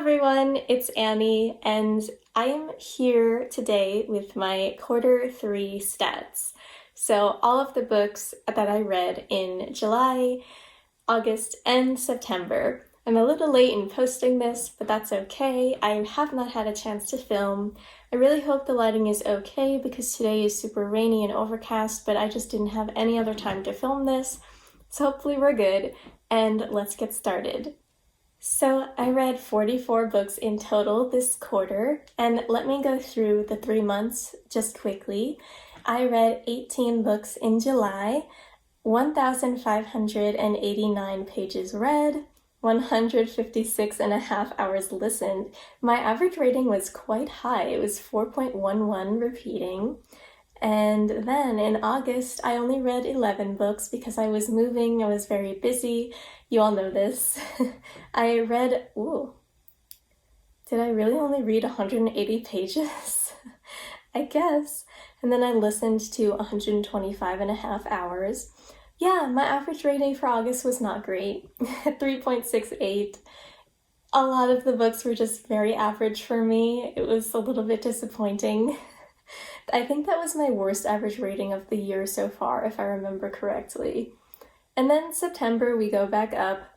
everyone, it's Annie, and I am here today with my quarter 3 stats. So all of the books that I read in July, August, and September. I'm a little late in posting this, but that's okay. I have not had a chance to film. I really hope the lighting is okay because today is super rainy and overcast, but I just didn't have any other time to film this. So hopefully we're good, and let's get started. So I read 44 books in total this quarter, and let me go through the 3 months just quickly. I read 18 books in July, 1,589 pages read, 156 and a half hours listened. My average rating was quite high. It was 4.11 repeating. And then in August, I only read 11 books because I was moving, I was very busy. You all know this. I read, did I really only read 180 pages? I guess. And then I listened to 125 and a half hours. Yeah, my average rating for August was not great, 3.68. A lot of the books were just very average for me. It was a little bit disappointing. I think that was my worst average rating of the year so far, if I remember correctly. And then September, we go back up.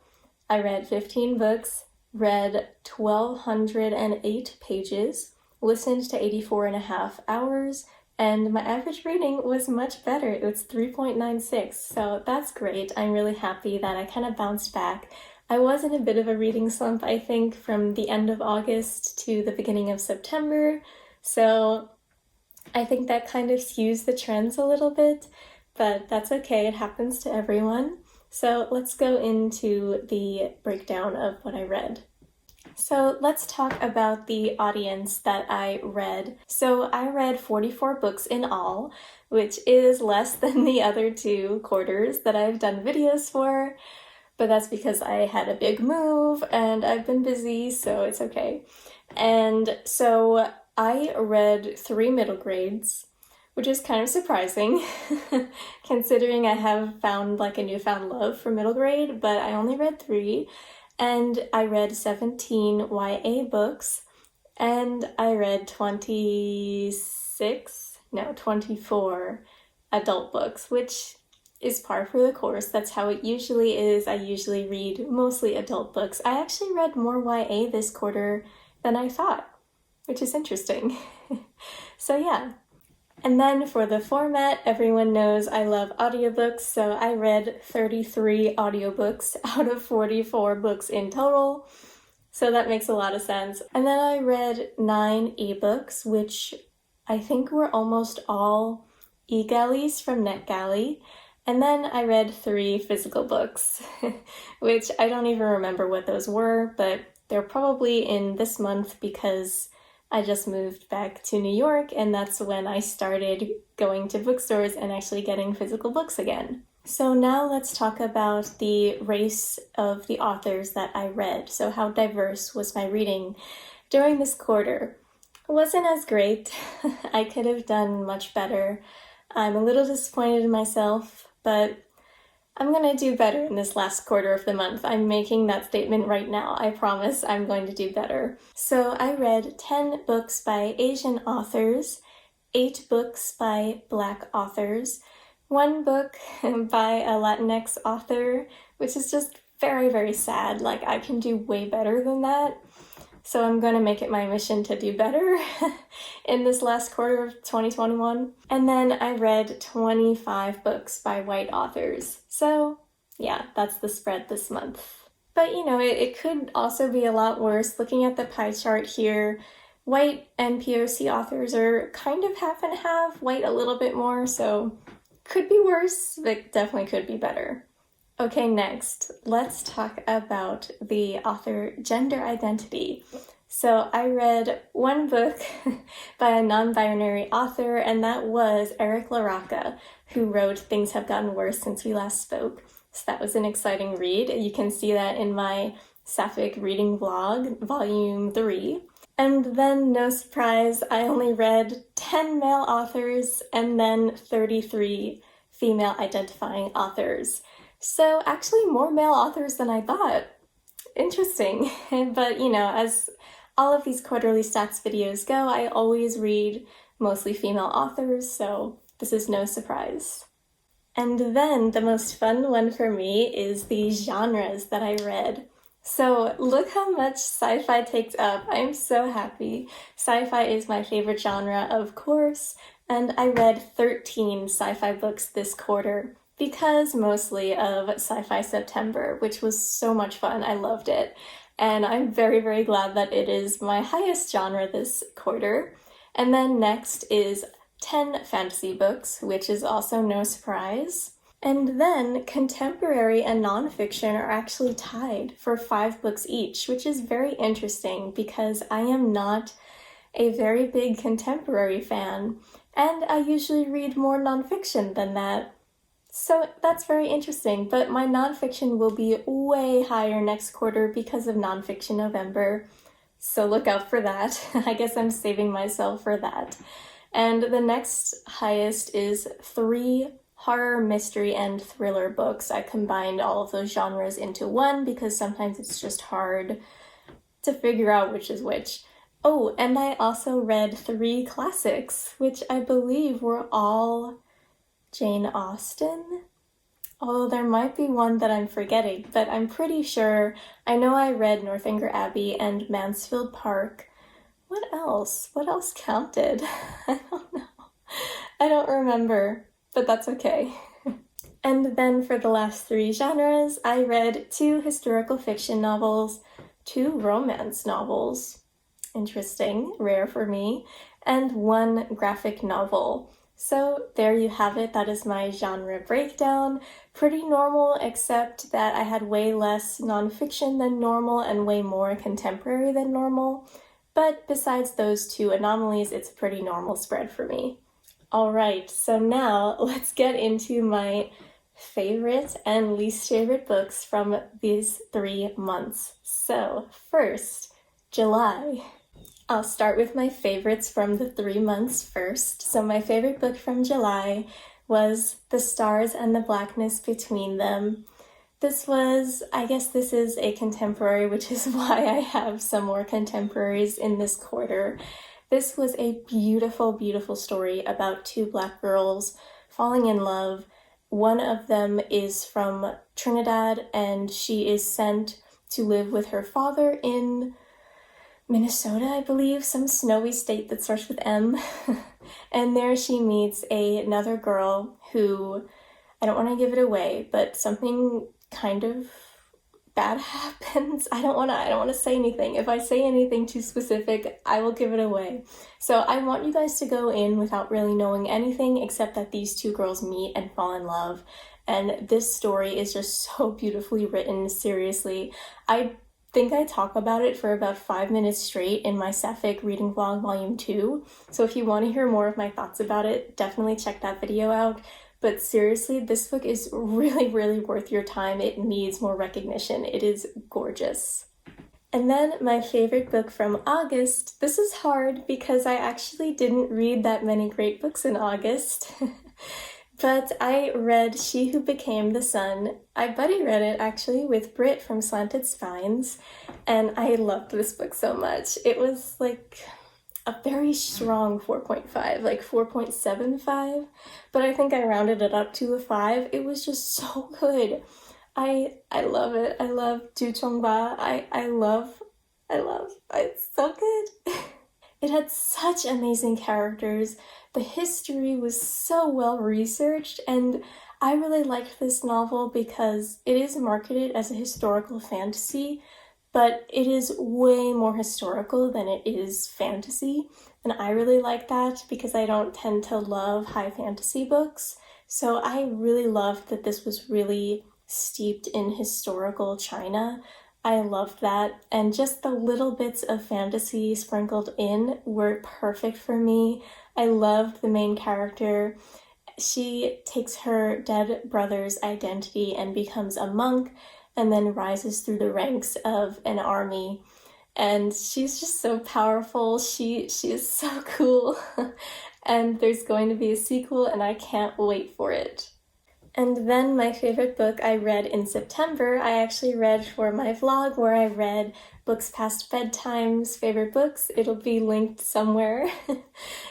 I read 15 books, read 1,208 pages, listened to 84 and a half hours, and my average rating was much better. It was 3.96, so that's great. I'm really happy that I kind of bounced back. I was in a bit of a reading slump, I think, from the end of August to the beginning of September, so I think that kind of skews the trends a little bit, but that's okay, it happens to everyone. So let's go into the breakdown of what I read. So let's talk about the audience that I read. So I read 44 books in all, which is less than the other 2 quarters that I've done videos for, but that's because I had a big move and I've been busy, so it's okay. And so I read 3 middle grades, which is kind of surprising considering I have found like a newfound love for middle grade, but I only read 3. And I read 17 YA books, and I read 24 adult books, which is par for the course. That's how it usually is. I usually read mostly adult books. I actually read more YA this quarter than I thought, which is interesting. So yeah. And then for the format, everyone knows I love audiobooks, so I read 33 audiobooks out of 44 books in total, so that makes a lot of sense. And then I read 9 ebooks, which I think were almost all e-galleys from NetGalley, and then I read 3 physical books, which I don't even remember what those were, but they're probably in this month because I just moved back to New York, and that's when I started going to bookstores and actually getting physical books again. So now let's talk about the race of the authors that I read. So how diverse was my reading during this quarter? It wasn't as great. I could have done much better. I'm a little disappointed in myself, but I'm gonna do better in this last quarter of the month. I'm making that statement right now. I promise I'm going to do better. So I read 10 books by Asian authors, 8 books by Black authors, 1 book by a Latinx author, which is just very, very sad. Like, I can do way better than that. So I'm going to make it my mission to do better in this last quarter of 2021. And then I read 25 books by white authors. So yeah, that's the spread this month. But you know, it could also be a lot worse. Looking at the pie chart here, white and POC authors are kind of half and half, white a little bit more, so could be worse, but definitely could be better. Okay, next, let's talk about the author gender identity. So I read 1 book by a non-binary author, and that was Eric LaRocca, who wrote Things Have Gotten Worse Since We Last Spoke. So that was an exciting read. You can see that in my Sapphic Reading Vlog, Volume 3. And then, no surprise, I only read 10 male authors and then 33 female identifying authors. So actually more male authors than I thought. Interesting. But you know, as all of these quarterly stats videos go, I always read mostly female authors, so this is no surprise. And then the most fun one for me is the genres that I read. So look how much sci-fi takes up. I'm so happy. Sci-fi is my favorite genre, of course, and I read 13 sci-fi books this quarter because mostly of Sci-Fi September, which was so much fun. I loved it. And I'm very, very glad that it is my highest genre this quarter. And then next is 10 fantasy books, which is also no surprise. And then contemporary and nonfiction are actually tied for 5 books each, which is very interesting because I am not a very big contemporary fan, and I usually read more nonfiction than that. So that's very interesting, but my nonfiction will be way higher next quarter because of Nonfiction November, so look out for that. I guess I'm saving myself for that. And the next highest is 3 horror, mystery, and thriller books. I combined all of those genres into one because sometimes it's just hard to figure out which is which. Oh, and I also read 3 classics, which I believe were all Jane Austen. Although there might be one that I'm forgetting, but I'm pretty sure. I know I read Northanger Abbey and Mansfield Park. What else? What else counted? I don't know. I don't remember, but that's okay. And then for the last 3 genres, I read 2 historical fiction novels, 2 romance novels, interesting, rare for me, and 1 graphic novel. So there you have it. That is my genre breakdown. Pretty normal, except that I had way less nonfiction than normal and way more contemporary than normal. But besides those 2 anomalies, it's a pretty normal spread for me. Alright, so now let's get into my favorite and least favorite books from these 3 months. So first, July. I'll start with my favorites from the 3 months first. So my favorite book from July was The Stars and the Blackness Between Them. I guess this is a contemporary, which is why I have some more contemporaries in this quarter. This was a beautiful, beautiful story about 2 Black girls falling in love. One of them is from Trinidad, and she is sent to live with her father in Minnesota, I believe, some snowy state that starts with M. And there she meets another girl who, I don't want to give it away, but something kind of bad happens. I don't want to say anything. If I say anything too specific, I will give it away. So I want you guys to go in without really knowing anything except that these 2 girls meet and fall in love. And this story is just so beautifully written, seriously. I think I talk about it for about 5 minutes straight in my Sapphic Reading Vlog Volume 2. So if you want to hear more of my thoughts about it, definitely check that video out. But seriously, this book is really, really worth your time. It needs more recognition. It is gorgeous. And then my favorite book from August. This is hard because I actually didn't read that many great books in August. But I read She Who Became the Sun. I buddy read it actually with Britt from Slanted Spines, and I loved this book so much. It was like a very strong 4.5, like 4.75, but I think I rounded it up to a 5. It was just so good. I love it. I love Du Chongba. It's so good. It had such amazing characters. The history was so well researched, and I really liked this novel because it is marketed as a historical fantasy, but it is way more historical than it is fantasy, and I really like that because I don't tend to love high fantasy books. So I really loved that this was really steeped in historical China. I loved that, and just the little bits of fantasy sprinkled in were perfect for me. I loved the main character. She takes her dead brother's identity and becomes a monk, and then rises through the ranks of an army. And she's just so powerful. She is so cool. And there's going to be a sequel, and I can't wait for it. And then my favorite book I read in September, I actually read for my vlog where I read books past bedtimes, favorite books, it'll be linked somewhere.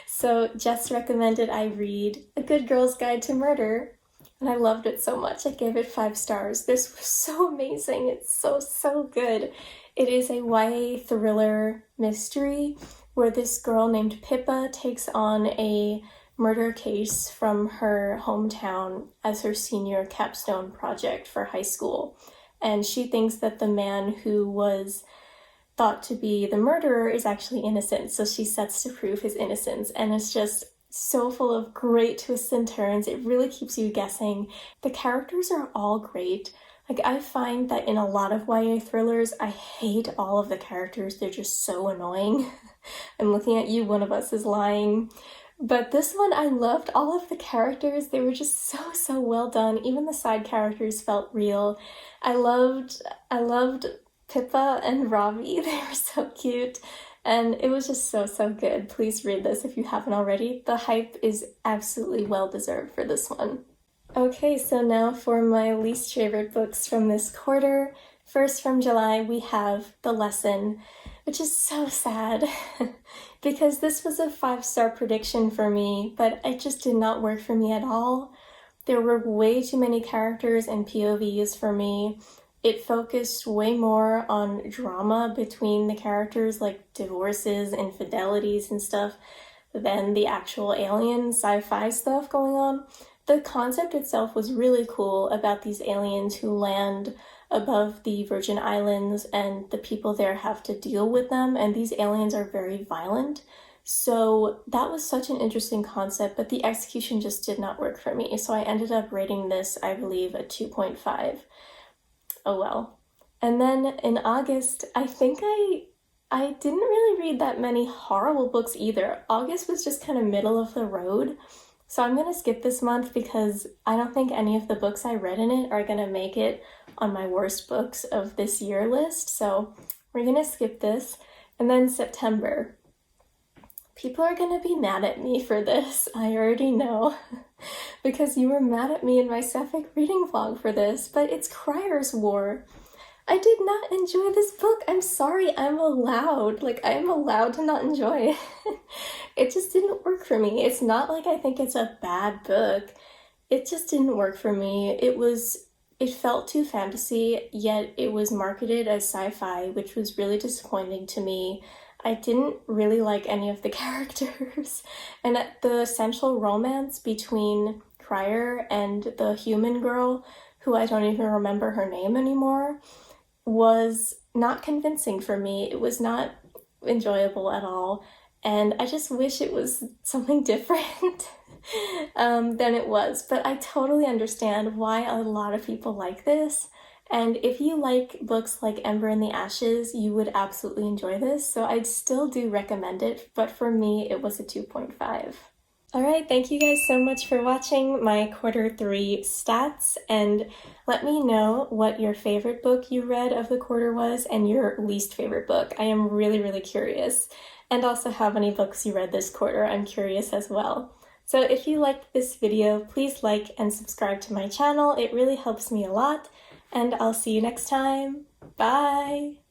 So Jess recommended I read A Good Girl's Guide to Murder, and I loved it so much. I gave it 5 stars. This was so amazing. It's so good. It is a YA thriller mystery where this girl named Pippa takes on a murder case from her hometown as her senior capstone project for high school. And she thinks that the man who was thought to be the murderer is actually innocent, so she sets to prove his innocence, and it's just so full of great twists and turns. It really keeps you guessing. The characters are all great. Like, I find that in a lot of YA thrillers, I hate all of the characters. They're just so annoying. I'm looking at you, one of us is lying. But this one, I loved all of the characters. They were just so well done. Even the side characters felt real. I loved Pippa and Robbie. They were so cute. And it was just so good. Please read this if you haven't already. The hype is absolutely well deserved for this one. Okay, so now for my least favorite books from this quarter. First, from July, we have The Lesson, which is so sad because this was a 5-star prediction for me, but it just did not work for me at all. There were way too many characters and POVs for me. It focused way more on drama between the characters, like divorces, infidelities, and stuff, than the actual alien sci-fi stuff going on. The concept itself was really cool about these aliens who land above the Virgin Islands and the people there have to deal with them, and these aliens are very violent. So that was such an interesting concept, but the execution just did not work for me. So I ended up rating this, I believe, a 2.5. Oh well. And then in August, I think I didn't really read that many horrible books either. August was just kind of middle of the road. So I'm going to skip this month because I don't think any of the books I read in it are going to make it on my worst books of this year list. So we're going to skip this. And then September. People are going to be mad at me for this. I already know. Because you were mad at me in my Sapphic reading vlog for this, but it's Crier's War. I did not enjoy this book. I'm sorry, I'm allowed. Like, I am allowed to not enjoy it. It just didn't work for me. It's not like I think it's a bad book. It just didn't work for me. It felt too fantasy, yet it was marketed as sci-fi, which was really disappointing to me. I didn't really like any of the characters. And the central romance between Crier and the human girl, who I don't even remember her name anymore, was not convincing for me. It was not enjoyable at all. And I just wish it was something different than it was. But I totally understand why a lot of people like this. And if you like books like Ember in the Ashes, you would absolutely enjoy this. So I'd still do recommend it, but for me, it was a 2.5. Alright, thank you guys so much for watching my quarter 3 stats, and let me know what your favorite book you read of the quarter was and your least favorite book. I am really curious. And also how many books you read this quarter. I'm curious as well. So if you liked this video, please like and subscribe to my channel. It really helps me a lot. And I'll see you next time. Bye!